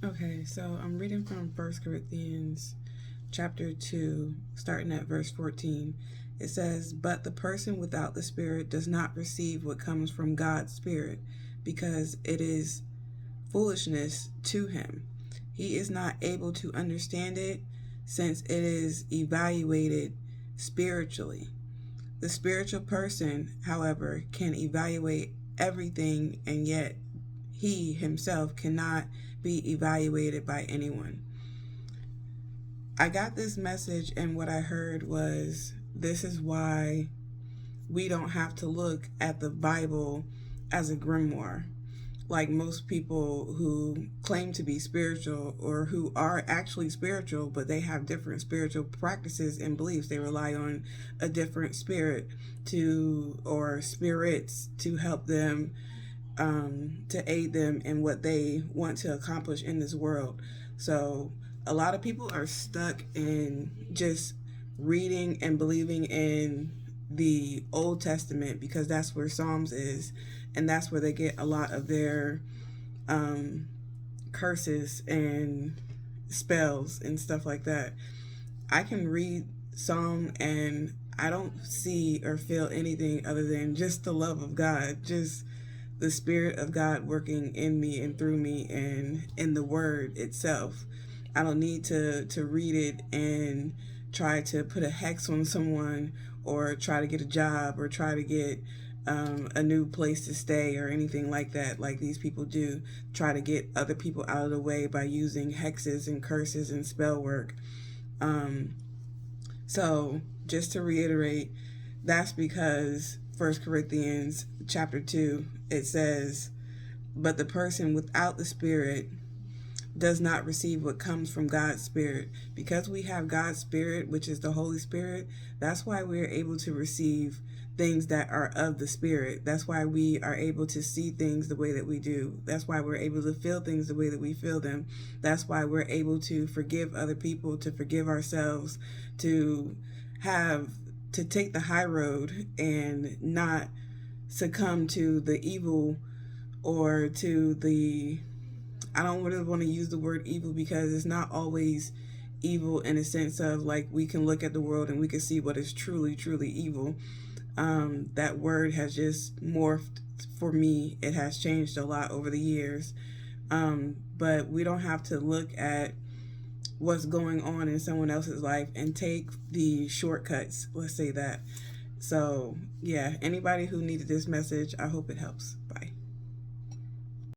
Okay, so I'm reading from First Corinthians chapter 2, starting at verse 14. It says, "But the person without the Spirit does not receive what comes from God's Spirit, because it is foolishness to him. He is not able to understand it, since it is evaluated spiritually. The spiritual person, however, can evaluate everything, and yet he himself cannot be evaluated by anyone." I got this message, and what I heard was this is why we don't have to look at the Bible as a grimoire. Like most people who claim to be spiritual or who are actually spiritual, but they have different spiritual practices and beliefs. They rely on a different spirit or spirits to help them, to aid them in what they want to accomplish in this world. So a lot of people are stuck in just reading and believing in the Old Testament because that's where Psalms is, and that's where they get a lot of their curses and spells and stuff like that. I can read Psalm and I don't see or feel anything other than just the love of God, just the Spirit of God working in me and through me and in the Word itself. I don't need to read it and try to put a hex on someone or try to get a job or try to get a new place to stay or anything like that, like these people do. Try to get other people out of the way by using hexes and curses and spell work. So just to reiterate, that's because First Corinthians chapter 2, it says, "But the person without the Spirit does not receive what comes from God's Spirit." Because we have God's Spirit, which is the Holy Spirit, that's why we're able to receive things that are of the Spirit. That's why we are able to see things the way that we do. That's why we're able to feel things the way that we feel them. That's why we're able to forgive other people, to forgive ourselves, to have to take the high road and not succumb to the evil or to the, I don't really want to use the word evil because it's not always evil in a sense of like we can look at the world and we can see what is truly, truly evil. That word has just morphed for me. It has changed a lot over the years. But we don't have to look at what's going on in someone else's life and take the shortcuts. Let's say that. So, yeah, anybody who needed this message, I hope it helps.